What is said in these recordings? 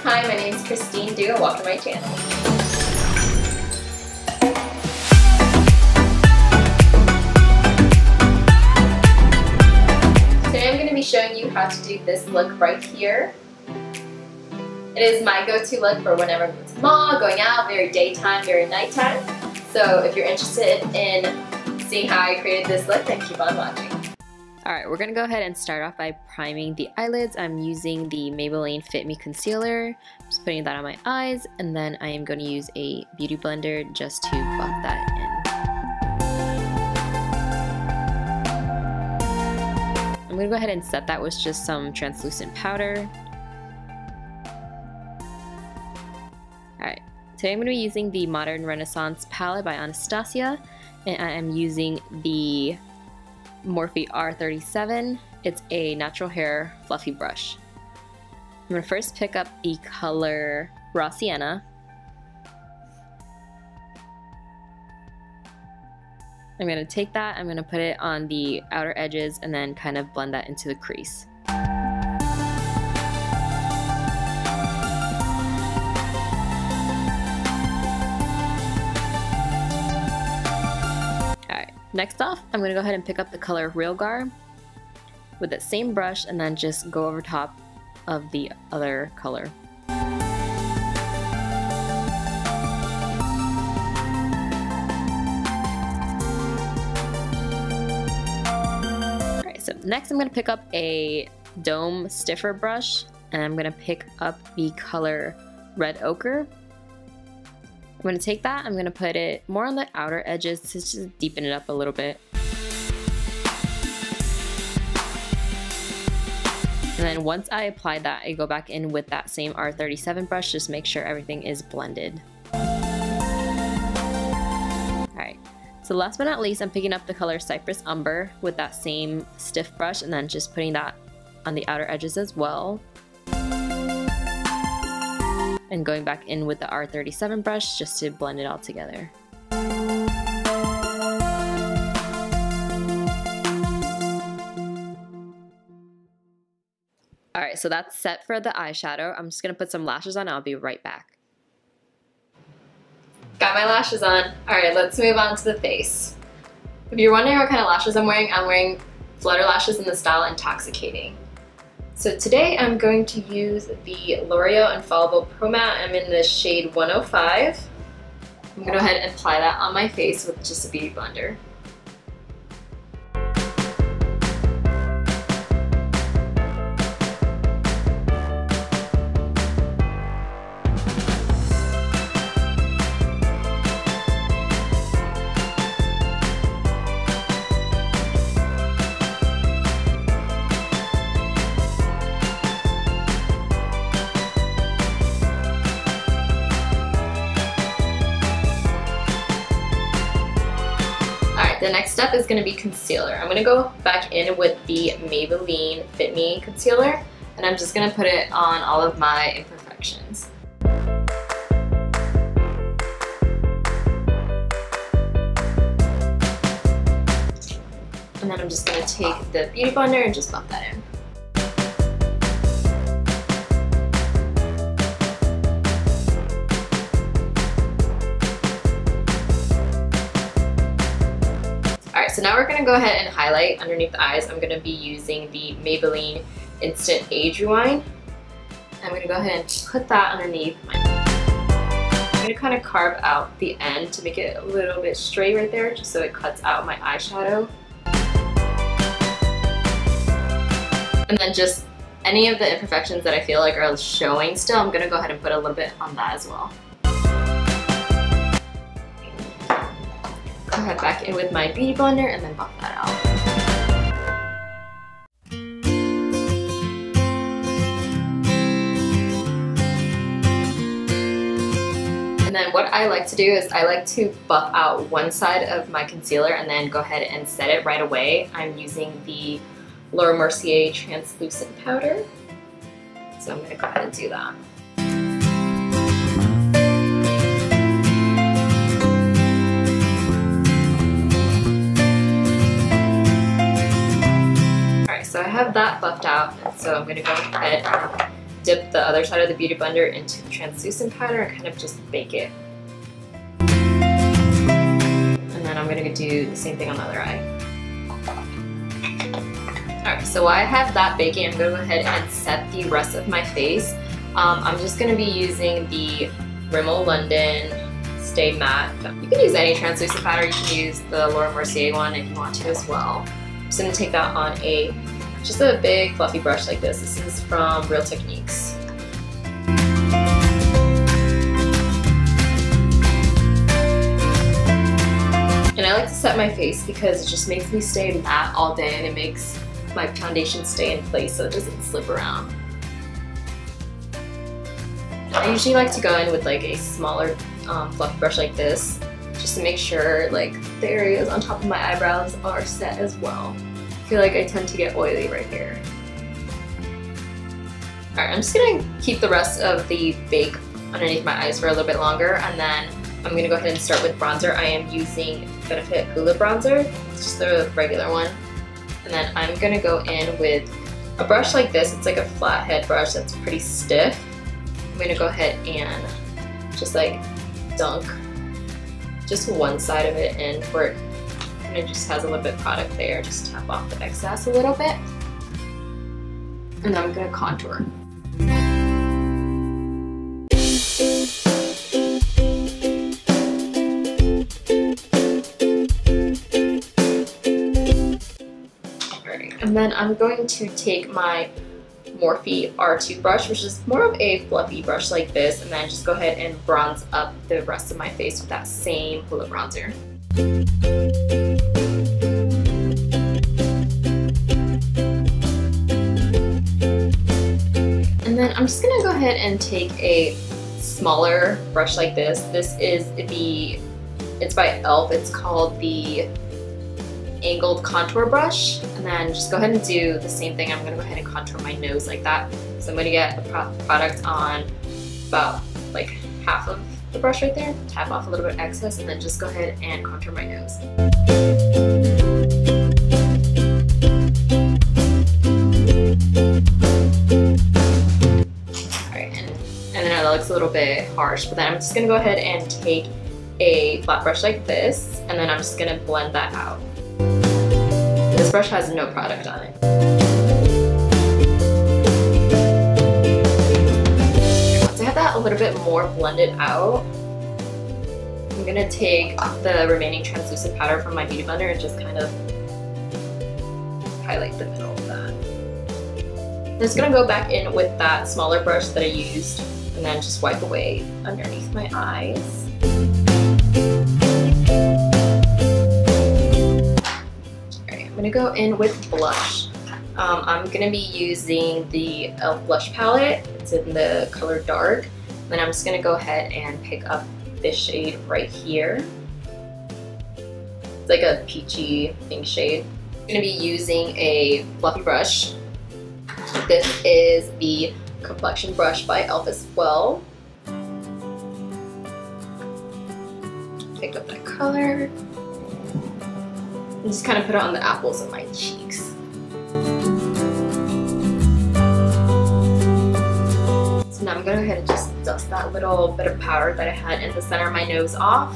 Hi, my name is Christine Du, and welcome to my channel. Today I'm going to be showing you how to do this look right here. It is my go-to look for whenever I'm going to the mall, going out, very daytime, very nighttime. So if you're interested in seeing how I created this look, then keep on watching. Alright, we're going to go ahead and start off by priming the eyelids. I'm using the Maybelline Fit Me Concealer. Just putting that on my eyes, and then I am going to use a beauty blender just to buff that in. I'm going to go ahead and set that with just some translucent powder. Alright, today I'm going to be using the Modern Renaissance palette by Anastasia, and I am using the Morphe R37. It's a natural hair fluffy brush. I'm going to first pick up the color Raw Sienna. I'm going to take that, I'm going to put it on the outer edges and then kind of blend that into the crease. Next off, I'm going to go ahead and pick up the color Real Gar with that same brush and then just go over top of the other color. Alright, so next I'm going to pick up a Dome Stiffer brush and I'm going to pick up the color Red Ochre. I'm going to take that, I'm going to put it more on the outer edges to just deepen it up a little bit. And then once I apply that, I go back in with that same R37 brush, just make sure everything is blended. Alright, so last but not least, I'm picking up the color Cypress Umber with that same stiff brush and then just putting that on the outer edges as well. And going back in with the R37 brush just to blend it all together. Alright, so that's set for the eyeshadow. I'm just going to put some lashes on and I'll be right back. Got my lashes on. Alright, let's move on to the face. If you're wondering what kind of lashes I'm wearing flutter lashes in the style Intoxicating. So today I'm going to use the L'Oreal Infallible Pro Matte. I'm in the shade 105. I'm going to go ahead and apply that on my face with just a beauty blender. The next step is going to be concealer. I'm going to go back in with the Maybelline Fit Me Concealer, and I'm just going to put it on all of my imperfections. And then I'm just going to take the beauty blender and just buff that in. So now we're going to go ahead and highlight underneath the eyes. I'm going to be using the Maybelline Instant Age Rewind. I'm going to go ahead and put that underneath my eye. I'm going to kind of carve out the end to make it a little bit straight right there, just so it cuts out my eyeshadow. And then just any of the imperfections that I feel like are showing still, I'm going to go ahead and put a little bit on that as well. Go ahead back in with my beauty blender and then buff that out. And then what I like to do is I like to buff out one side of my concealer and then go ahead and set it right away. I'm using the Laura Mercier translucent powder. So I'm going to go ahead and do that. So I have that buffed out, and so I'm going to go ahead and dip the other side of the Beauty Blender into the translucent powder and kind of just bake it. And then I'm gonna do the same thing on the other eye. Alright, so while I have that baking, I'm gonna go ahead and set the rest of my face. I'm just gonna be using the Rimmel London Stay Matte. You can use any translucent powder. You can use the Laura Mercier one if you want to as well. I'm just gonna take that on just a big fluffy brush like this. This is from Real Techniques. And I like to set my face because it just makes me stay matte all day, and it makes my foundation stay in place so it doesn't slip around. I usually like to go in with like a smaller fluffy brush like this, just to make sure like the areas on top of my eyebrows are set as well. I feel like I tend to get oily right here. Alright, I'm just gonna keep the rest of the bake underneath my eyes for a little bit longer, and then I'm gonna go ahead and start with bronzer. I am using Benefit Hoola bronzer, it's just the regular one. And then I'm gonna go in with a brush like this. It's like a flat head brush that's pretty stiff. I'm gonna go ahead and just like dunk just one side of it in where it kind of just has a little bit of product there. Just tap off the excess a little bit. And then I'm gonna contour. And then I'm going to take my Morphe R2 brush, which is more of a fluffy brush like this, and then just go ahead and bronze up the rest of my face with that same Hoola bronzer. And then I'm just gonna go ahead and take a smaller brush like this. This is it's by e.l.f. It's called the Angled Contour Brush, and then just go ahead and do the same thing. I'm going to go ahead and contour my nose like that. So I'm going to get the product on about like half of the brush right there, tap off a little bit of excess, and then just go ahead and contour my nose. Alright, and then that looks a little bit harsh, but then I'm just going to go ahead and take a flat brush like this, and then I'm just going to blend that out. This brush has no product on it. Once I have that a little bit more blended out, I'm gonna take the remaining translucent powder from my Beauty Blender and just kind of highlight the middle of that. I'm just gonna go back in with that smaller brush that I used and then just wipe away underneath my eyes. I'm gonna go in with blush. I'm gonna be using the e.l.f. blush palette. It's in the color Dark. Then I'm just gonna go ahead and pick up this shade right here. It's like a peachy pink shade. I'm gonna be using a fluffy brush. This is the Complexion brush by e.l.f. as well. Pick up that color. And just kind of put it on the apples of my cheeks. So now I'm going to go ahead and just dust that little bit of powder that I had in the center of my nose off.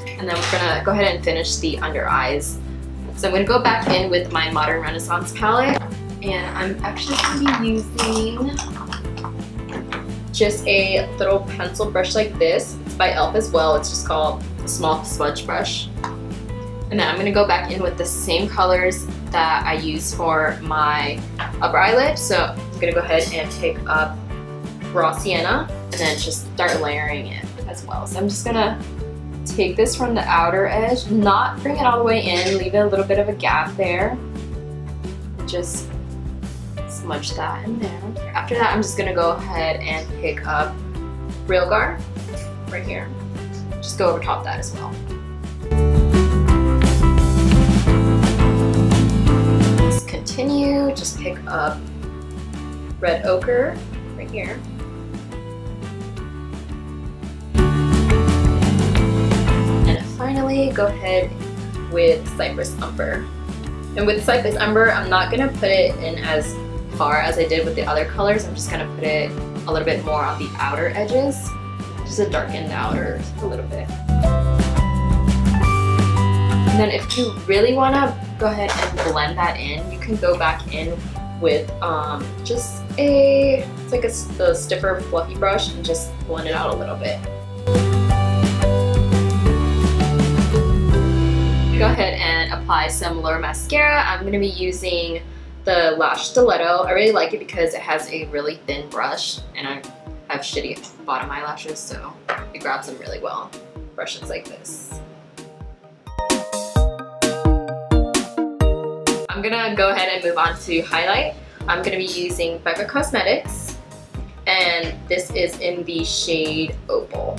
And then we're going to go ahead and finish the under eyes. So I'm going to go back in with my Modern Renaissance palette. And I'm actually going to be using just a little pencil brush like this. It's by e.l.f. as well. It's just called a small smudge brush. And then I'm going to go back in with the same colors that I used for my upper eyelid. So I'm going to go ahead and pick up Raw Sienna and then just start layering it as well. So I'm just going to take this from the outer edge, not bring it all the way in, leave it a little bit of a gap there. Just smudge that in there. After that, I'm just going to go ahead and pick up Real Gar right here. Just go over top that as well. Continue, just pick up Red Ochre right here. And finally, go ahead with Cypress Umber. And with Cypress Umber, I'm not going to put it in as far as I did with the other colors. I'm just gonna put it a little bit more on the outer edges, just to darken the outer a little bit. And then if you really wanna go ahead and blend that in, you can go back in with just it's like a stiffer fluffy brush and just blend it out a little bit. Go ahead and apply some lower mascara. I'm going to be using the Lash Stiletto. I really like it because it has a really thin brush and I have shitty bottom eyelashes, so it grabs them really well. Brushes like this. I'm gonna go ahead and move on to highlight. I'm gonna be using Becca Cosmetics, and this is in the shade Opal.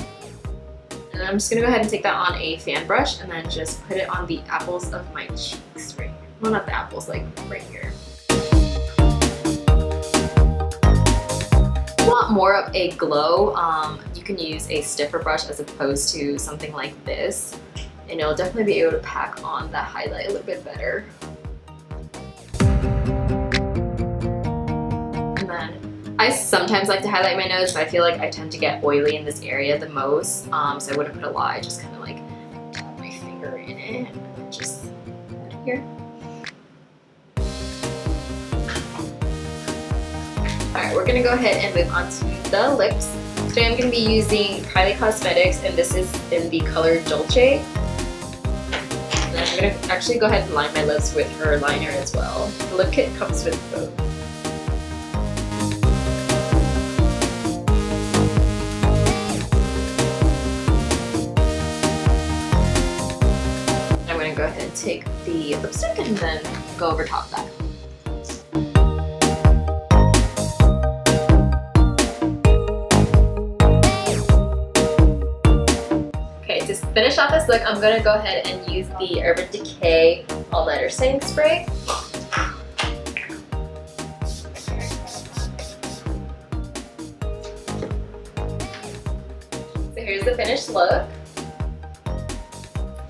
And I'm just gonna go ahead and take that on a fan brush and then just put it on the apples of my cheeks right here. Well, not the apples, like right here. If you want more of a glow, you can use a stiffer brush as opposed to something like this. And it'll definitely be able to pack on the highlight a little bit better. And then I sometimes like to highlight my nose, but I feel like I tend to get oily in this area the most, so I wouldn't put a lot. I just kind of like tap my finger in it and then just put it here. Alright, we're going to go ahead and move on to the lips. Today I'm going to be using Kylie Cosmetics, and this is in the color Dolce. And I'm going to actually go ahead and line my lips with her liner as well. The lip kit comes with both. Go ahead and take the lipstick and then go over top that. Okay, to finish off this look, I'm going to go ahead and use the Urban Decay All Nighter Setting Spray. So here's the finished look.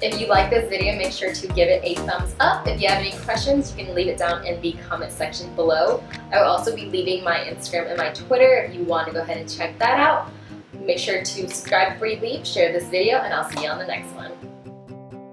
If you like this video, make sure to give it a thumbs up. If you have any questions, you can leave it down in the comment section below. I will also be leaving my Instagram and my Twitter if you want to go ahead and check that out. Make sure to subscribe before you leave, share this video, and I'll see you on the next one.